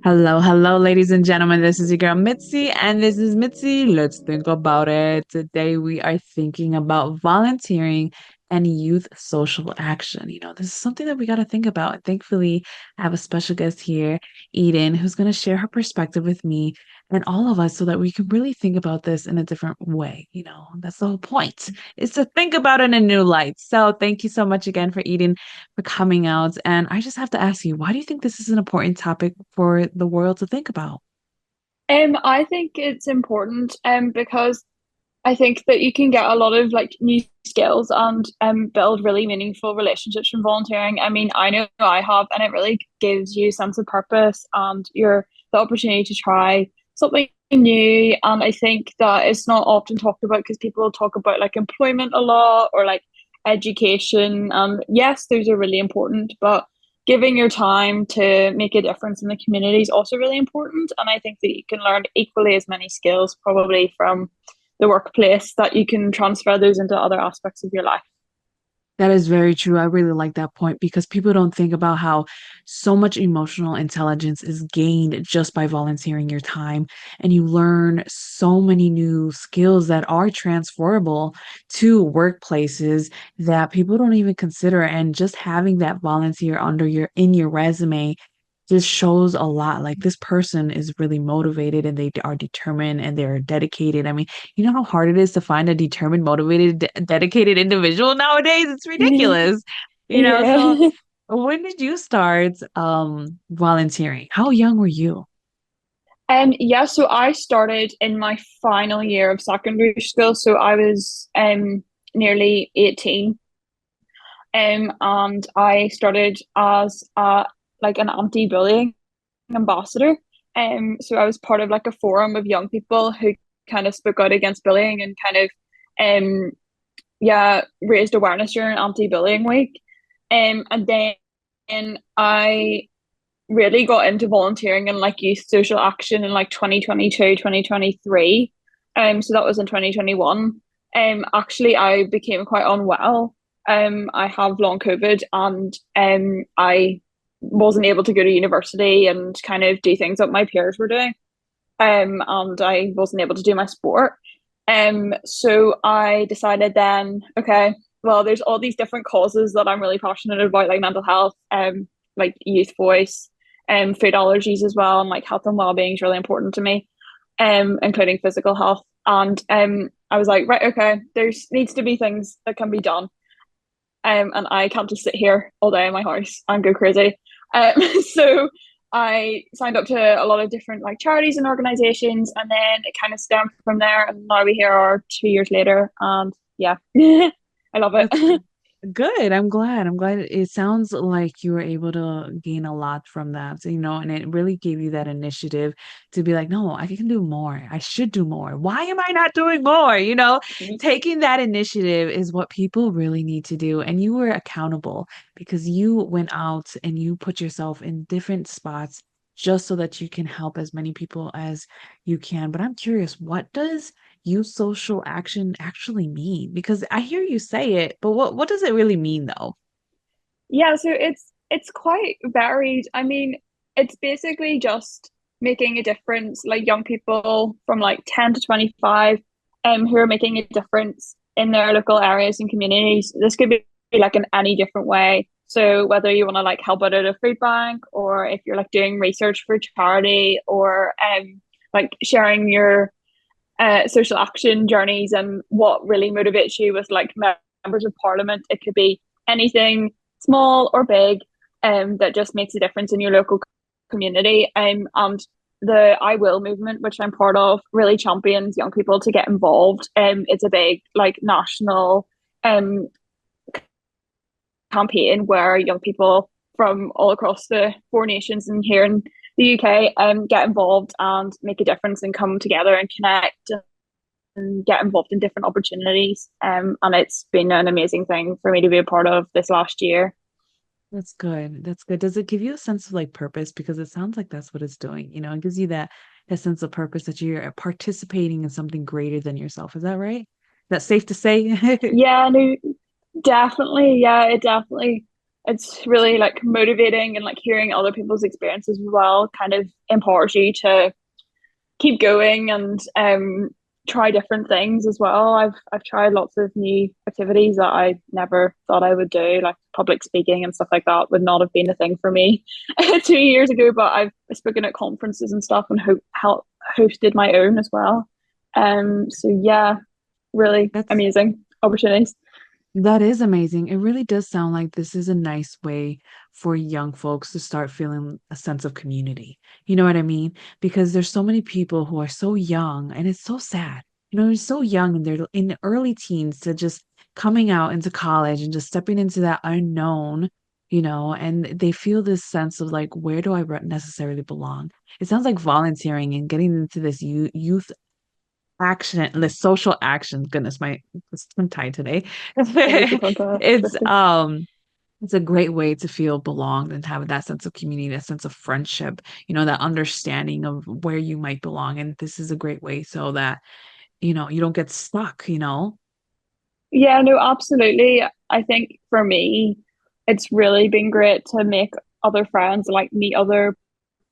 Hello, hello, ladies and gentlemen. This is your girl Mitzi, and this is Mitzi. Let's think about it. Today, we are thinking about volunteering and youth social action. This is something that we got to think about. And thankfully, I have a special guest here, Eden, who's going to share her perspective with me and all of us so that we can really think about this in a different way. That's the whole point, is to think about it in a new light. So, thank you so much again for Eden for coming out. And I just have to ask you, why do you think this is an important topic for the world to think about? I think it's important because I think that you can get a lot of like new skills and build really meaningful relationships from volunteering. I mean, I know I have, and it really gives you a sense of purpose and the opportunity to try something new. And I think that it's not often talked about because people talk about like employment a lot or like education. Yes, those are really important, but giving your time to make a difference in the community is also really important. And I think that you can learn equally as many skills probably from the workplace that you can transfer those into other aspects of your life. That is very true. I really like that point because people don't think about how so much emotional intelligence is gained just by volunteering your time. And you learn so many new skills that are transferable to workplaces that people don't even consider. And just having that volunteer under your in your resume just shows a lot. Like this person is really motivated and they are determined and they're dedicated. I mean, you know how hard it is to find a determined, motivated, dedicated individual nowadays? It's ridiculous. So Yeah. when did you start volunteering? How young were you? Yeah, so I started in my final year of secondary school. So I was nearly 18. And I started as like an anti-bullying ambassador. So I was part of like a forum of young people who kind of spoke out against bullying and kind of um yeah, raised awareness during anti-bullying week. And then I really got into volunteering and like youth social action in like 2022, 2023. So that was in 2021. Actually I became quite unwell. I have long COVID and I wasn't able to go to university and kind of do things that my peers were doing. And I wasn't able to do my sport. So I decided then, okay, well, there's all these different causes that I'm really passionate about, like mental health, like youth voice, food allergies as well, and like health and well-being is really important to me, including physical health. And I was like, right, okay, there's needs to be things that can be done. And I can't just sit here all day in my house and go crazy. So I signed up to a lot of different like charities and organizations, and then it kind of stemmed from there. And now we here are 2 years later, and yeah, I love That's it. good. I'm glad. I'm glad it sounds like you were able to gain a lot from that. And it really gave you that initiative to be like, no, I can do more. I should do more. Why am I not doing more? Taking that initiative is what people really need to do. And you were accountable because you went out and you put yourself in different spots just so that you can help as many people as you can. But I'm curious, what does youth social action actually mean? Because I hear you say it, but what does it really mean though? Yeah, so it's quite varied. I mean, it's basically just making a difference, like young people from like 10 to 25, who are making a difference in their local areas and communities. This could be like in any different way. So whether you want to like help out at a food bank, or if you're like doing research for charity, or like sharing your social action journeys and what really motivates you with like members of parliament. It could be anything small or big, that just makes a difference in your local community. And the I Will movement, which I'm part of, really champions young people to get involved. It's a big like national um campaign where young people from all across the four nations and here in the UK get involved and make a difference and come together and connect and get involved in different opportunities. And it's been an amazing thing for me to be a part of this last year. That's good. That's good. Does it give you a sense of like purpose? Because it sounds like that's what it's doing. It gives you that sense of purpose that you're participating in something greater than yourself. Is that right? That's safe to say? Yeah, no, definitely. Yeah, it definitely it's really like motivating, and like hearing other people's experiences as well kind of empowers you to keep going and try different things as well. I've tried lots of new activities that I never thought I would do, like public speaking and stuff like that would not have been a thing for me 2 years ago, but I've spoken at conferences and stuff and hosted my own as well. So yeah, really That's amazing opportunities. That is amazing. It really does sound like this is a nice way for young folks to start feeling a sense of community. You know what I mean? Because there's so many people who are so young, and it's so sad. They're so young and they're in the early teens to just coming out into college and just stepping into that unknown, and they feel this sense of like, where do I necessarily belong? It sounds like volunteering and getting into this youth action, the social action. Goodness, my I'm tired today. Always a contest. It's it's a great way to feel belonged and have that sense of community, that sense of friendship, that understanding of where you might belong. And this is a great way so that, you don't get stuck. Yeah, no, absolutely. I think for me, it's really been great to make other friends, like meet other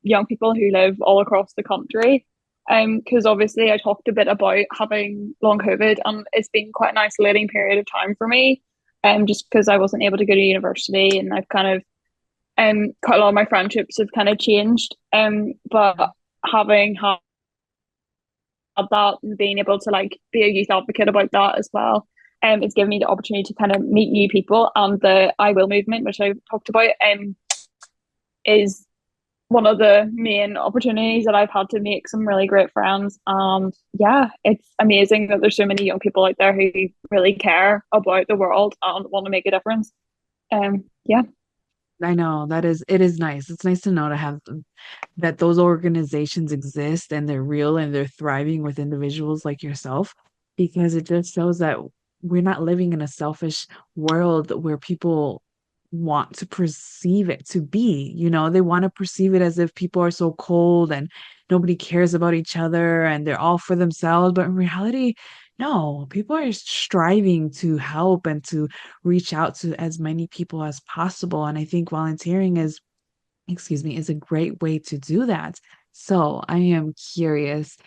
young people who live all across the country. Because obviously I talked a bit about having long COVID, and it's been quite an isolating period of time for me. Just because I wasn't able to go to university, and I've kind of quite a lot of my friendships have kind of changed. But having had that and being able to like be a youth advocate about that as well, it's given me the opportunity to kind of meet new people. And the I Will movement, which I talked about, is one of the main opportunities that I've had to make some really great friends. And yeah, it's amazing that there's so many young people out there who really care about the world and want to make a difference. Yeah. I know it is nice. It's nice to know to have that those organizations exist and they're real and they're thriving with individuals like yourself, because it just shows that we're not living in a selfish world where people want to perceive it to be. They want to perceive it as if people are so cold and nobody cares about each other and they're all for themselves. But in reality, no, people are striving to help and to reach out to as many people as possible. And I think volunteering is a great way to do that. So I am curious,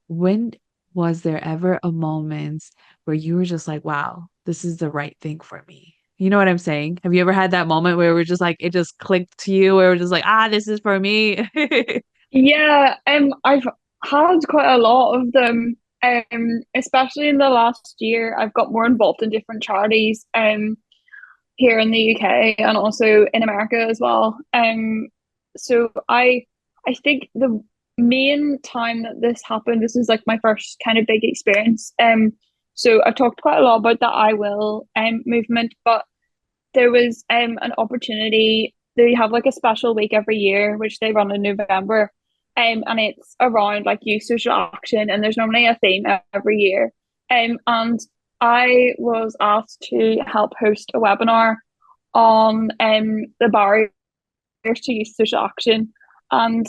when was there ever a moment where you were just like, wow, this is the right thing for me? You know what I'm saying? Have you ever had that moment where we're just like, it just clicked to you, where we're just like, this is for me? Yeah, I've had quite a lot of them. Especially in the last year, I've got more involved in different charities. Here in the UK and also in America as well. So I think the main time that this happened, this is like my first kind of big experience. So I've talked quite a lot about the I Will movement, but there was an opportunity. They have like a special week every year, which they run in November. And it's around like youth social action, and there's normally a theme every year. And I was asked to help host a webinar on the barriers to youth social action, and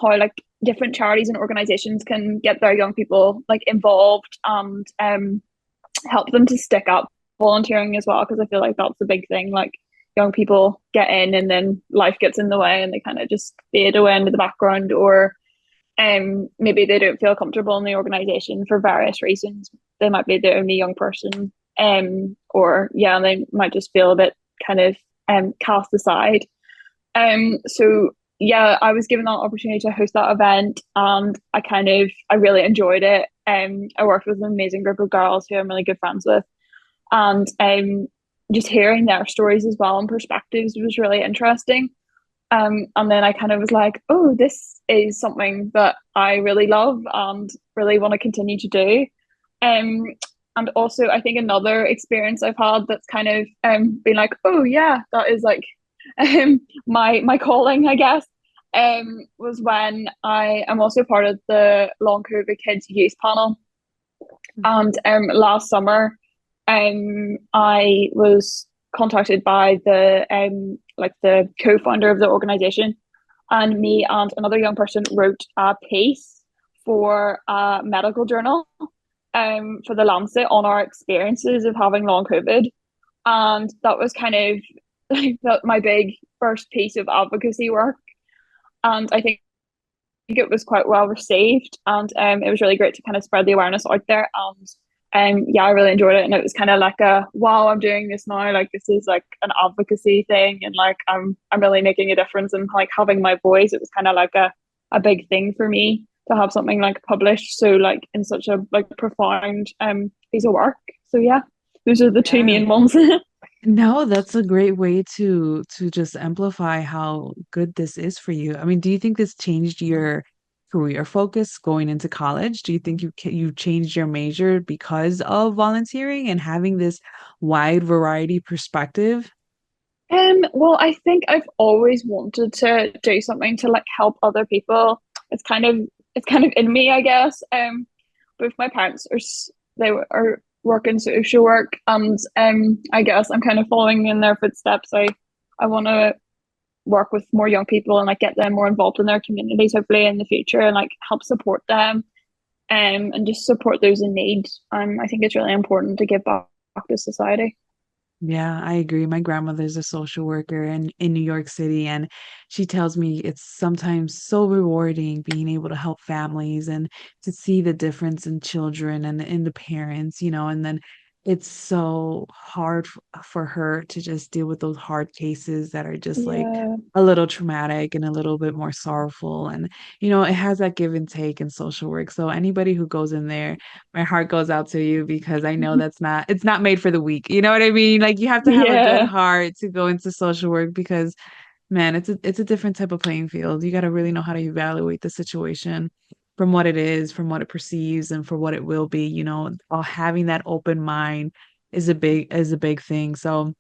how like different charities and organizations can get their young people like involved and help them to stick up volunteering as well, because I feel like that's the big thing. Like young people get in and then life gets in the way and they kind of just fade away into the background, or maybe they don't feel comfortable in the organization for various reasons. They might be the only young person, or yeah, they might just feel a bit kind of cast aside. So yeah, I was given that opportunity to host that event, and I really enjoyed it. I worked with an amazing group of girls who I'm really good friends with, and just hearing their stories as well and perspectives was really interesting. And then I kind of was like, oh, this is something that I really love and really want to continue to do. Um, and also, I think another experience I've had that's kind of been like, oh yeah, that is like my calling, I guess. Was when I am also part of the Long COVID Kids Youth Panel, and last summer, I was contacted by the like the co-founder of the organization, and me and another young person wrote a piece for a medical journal, for the Lancet on our experiences of having long COVID, and that was kind of like my big first piece of advocacy work, and I think it was quite well received, and it was really great to kind of spread the awareness out there. And yeah, I really enjoyed it, and it was kind of like a wow, I'm doing this now. Like this is like an advocacy thing, and like I'm really making a difference, and like having my voice. It was kind of like a big thing for me to have something like published, so like in such a like profound piece of work. So yeah, those are the two Yeah. main ones. No, that's a great way to just amplify how good this is for you. I mean, do you think this changed your career focus going into college? Do you think you changed your major because of volunteering and having this wide variety perspective? Well, I think I've always wanted to do something to like help other people. It's kind of it's kind of in me, I guess. Both my parents are working social work, and I guess I'm kind of following in their footsteps. I want to work with more young people and like get them more involved in their communities, hopefully in the future, and like help support them, and just support those in need. I think it's really important to give back to society. Yeah, I agree. My grandmother's a social worker in New York City, and she tells me it's sometimes so rewarding being able to help families and to see the difference in children and in the parents, and then it's so hard for her to just deal with those hard cases that are just like Yeah, a little traumatic and a little bit more sorrowful. And, it has that give and take in social work. So anybody who goes in there, my heart goes out to you because I know it's not made for the weak. You know what I mean? Like you have to have a good yeah, heart to go into social work because man, it's a different type of playing field. You got to really know how to evaluate the situation from what it is, from what it perceives, and for what it will be. Having that open mind is a big thing. So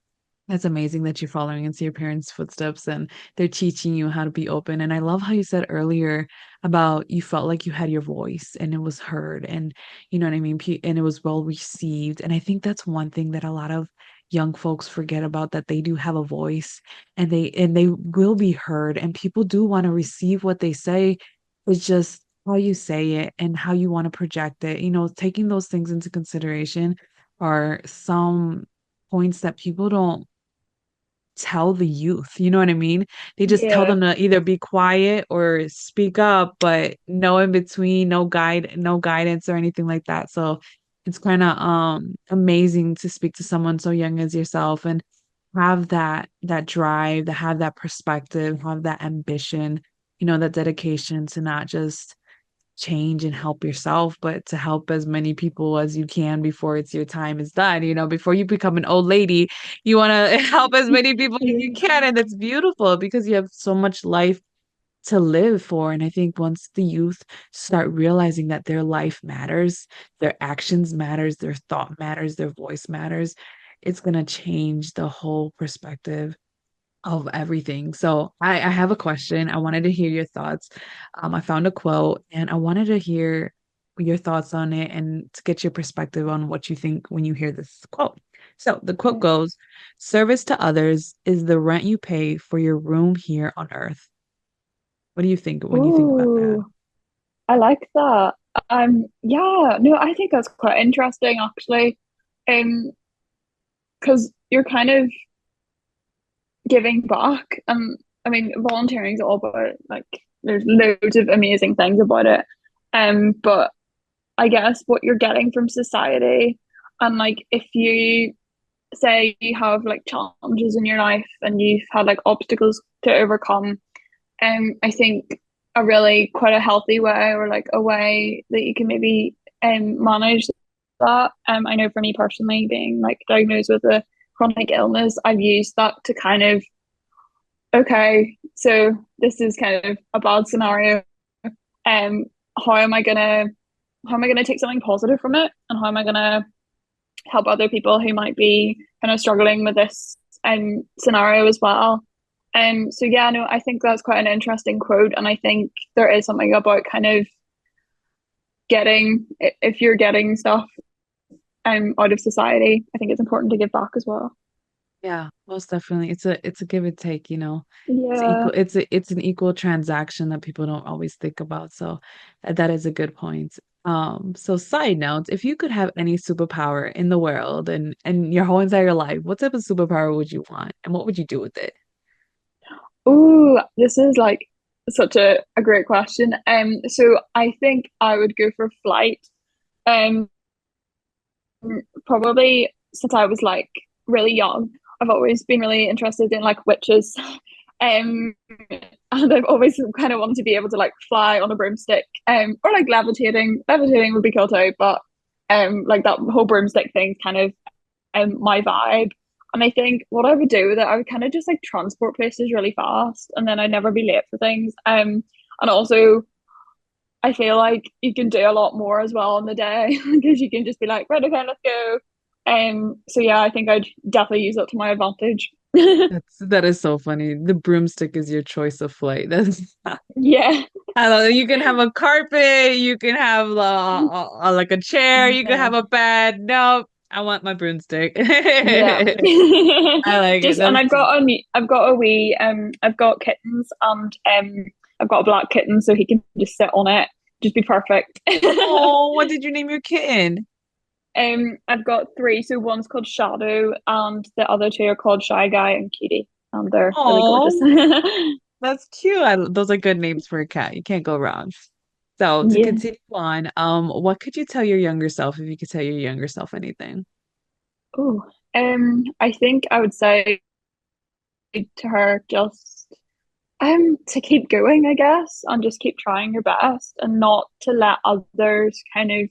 that's amazing that you're following into your parents' footsteps and they're teaching you how to be open. And I love how you said earlier about you felt like you had your voice and it was heard and you know what I mean? And it was well received. And I think that's one thing that a lot of young folks forget about that they do have a voice and they will be heard and people do want to receive what they say. It's just how you say it and how you want to project it. Taking those things into consideration are some points that people don't tell the youth. You know what I mean? They just tell yeah, them to either be quiet or speak up, but no in between, no guidance or anything like that. So it's kind of amazing to speak to someone so young as yourself and have that drive, to have that perspective, have that ambition, that dedication to not just change and help yourself, but to help as many people as you can before it's your time is done. Before you become an old lady, you want to help as many people as you yeah, can. And it's beautiful because you have so much life to live for. And I think once the youth start realizing that their life matters, their actions matters, their thought matters, their voice matters, it's going to change the whole perspective of everything. So I have a question. I wanted to hear your thoughts. I found a quote and I wanted to hear your thoughts on it and to get your perspective on what you think when you hear this quote. So the quote yeah. goes, service to others is the rent you pay for your room here on earth. What do you think when you think about that? Ooh, I like that. Yeah, no, I think that's quite interesting actually. Because you're kind of giving back. I mean, volunteering is all about like there's loads of amazing things about it. But I guess what you're getting from society, and like if you say you have like challenges in your life and you've had like obstacles to overcome, I think a really quite a healthy way or like a way that you can maybe manage that. I know for me personally, being like diagnosed with a chronic illness, I've used that to kind of okay, so this is kind of a bad scenario. Um, how am I gonna take something positive from it, and how am I gonna help other people who might be kind of struggling with this scenario as well? So yeah, no, I think that's quite an interesting quote, and I think there is something about kind of getting if you're getting stuff out of society, I think it's important to give back as well. Yeah, most definitely. It's a give and take. It's Yeah, equal it's an equal transaction that people don't always think about. So that is a good point. So side note, if you could have any superpower in the world and your whole entire life, what type of superpower would you want and what would you do with it? Ooh, this is like such a great question. So I think I would go for flight. Um, Probably since I was like really young, I've always been really interested in like witches. Um, and I've always kind of wanted to be able to like fly on a broomstick, or like levitating. Levitating would be cool too, but like that whole broomstick thing kind of my vibe. And I think what I would do with it, I would kind of just like transport places really fast, and then I'd never be late for things. And also I feel like you can do a lot more as well in the day because you can just be like, right, okay, let's go. So yeah, I think I'd definitely use it to my advantage. That is so funny. The broomstick is your choice of flight. That's Yeah. I don't know. You can have a carpet, you can have like a chair, you can Yeah. have a bed. No, I want my broomstick. Yeah. I like it. Just and That's cute. I've got kittens and I've got a black kitten so he can just sit on it. Just be perfect. Oh, what did you name your kitten? I've got three. So one's called Shadow, and the other two are called Shy Guy and Cutie. And they're really gorgeous. Oh, that's cute. Those are good names for a cat. You can't go wrong. So to Yeah. continue on, what could you tell your younger self if you could tell your younger self anything? Oh, I think I would say to her just to keep going, I guess, and just keep trying your best and not to let others kind of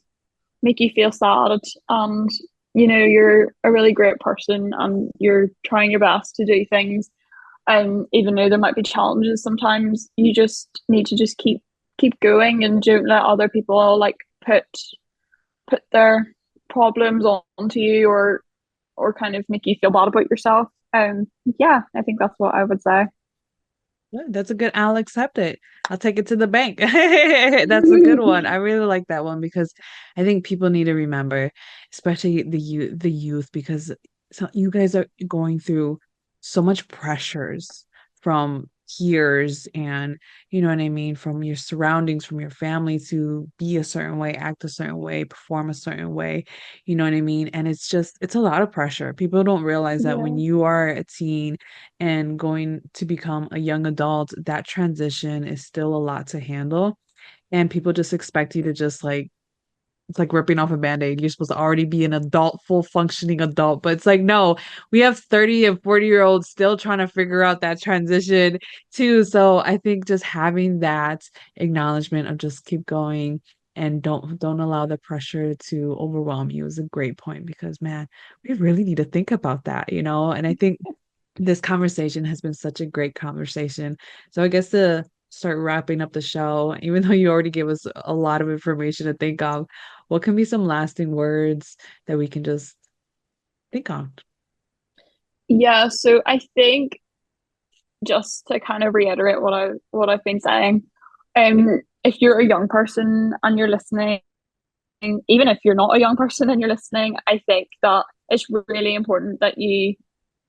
make you feel sad. And you're a really great person and you're trying your best to do things. Even though there might be challenges sometimes, you just need to just keep going and don't let other people like put their problems onto you or kind of make you feel bad about yourself. Yeah, I think that's what I would say. Yeah, that's a good. I'll accept it. I'll take it to the bank. That's a good one. I really like that one because I think people need to remember, especially the youth, because you guys are going through so much pressures from peers and you know what I mean, from your surroundings, from your family to be a certain way, act a certain way, perform a certain way. You know what I mean? And it's a lot of pressure. People don't realize that when Yeah, you are a teen and going to become a young adult, that transition is still a lot to handle. And people just expect you to just like, it's like ripping off a band-aid. You're supposed to already be an adult, full functioning adult. But it's like, no, we have 30 and 40-year-olds still trying to figure out that transition too. So I think just having that acknowledgement of just keep going and don't allow the pressure to overwhelm you is a great point because man, we really need to think about that, you know? And I think this conversation has been such a great conversation. So I guess to start wrapping up the show, even though you already gave us a lot of information to think of, what can be some lasting words that we can just think on? yeah. So I think just to kind of reiterate what I've been saying, if you're a young person and you're listening, even if you're not a young person and you're listening, I think that it's really important that you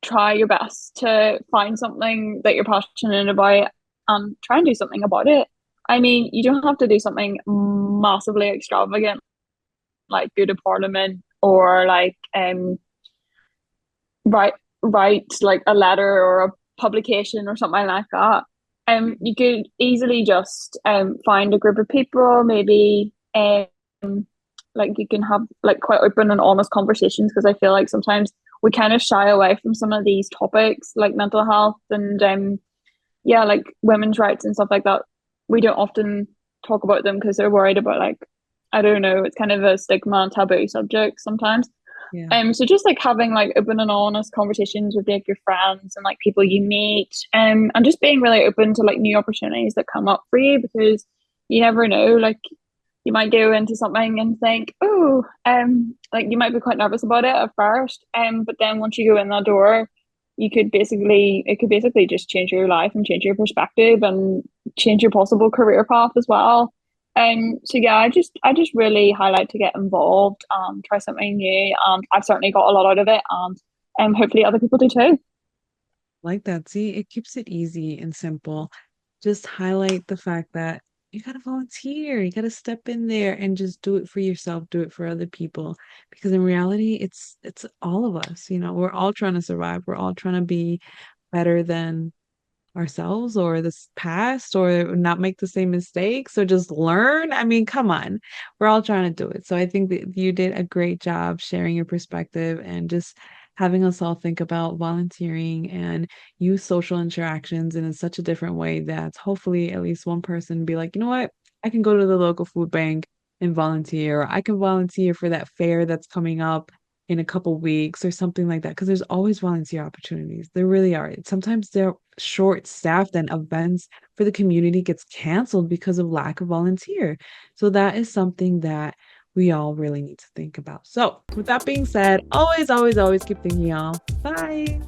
try your best to find something that you're passionate about and try and do something about it. I mean, you don't have to do something massively extravagant like go to parliament or like write write like a letter or a publication or something like that. You could easily just find a group of people, maybe like you can have like quite open and honest conversations because I feel like sometimes we kind of shy away from some of these topics like mental health and yeah, like women's rights and stuff like that. We don't often talk about them because they're worried about like I don't know, it's kind of a stigma and taboo subject sometimes. Yeah. So just like having like open and honest conversations with like your friends and like people you meet, and just being really open to like new opportunities that come up for you because you never know, like you might go into something and think, oh, like you might be quite nervous about it at first, but then once you go in that door, it could basically just change your life and change your perspective and change your possible career path as well. So yeah, I just really highlight to get involved, try something new, and I've certainly got a lot out of it, and hopefully other people do too. Like that. See, it keeps it easy and simple. Just highlight the fact that you gotta volunteer. You gotta step in there and just do it for yourself, do it for other people. Because in reality, it's all of us, you know, we're all trying to survive. We're all trying to be better than ourselves or this past or not make the same mistakes or just learn. I mean, come on. We're all trying to do it. So I think that you did a great job sharing your perspective and just having us all think about volunteering and use social interactions in such a different way that hopefully at least one person be like, you know what? I can go to the local food bank and volunteer. Or I can volunteer for that fair that's coming up in a couple weeks or something like that because there's always volunteer opportunities. There really are. Sometimes they're short staffed and events for the community gets canceled because of lack of volunteer. So that is something that we all really need to think about. So with that being said, always, always, always keep thinking, y'all. Bye.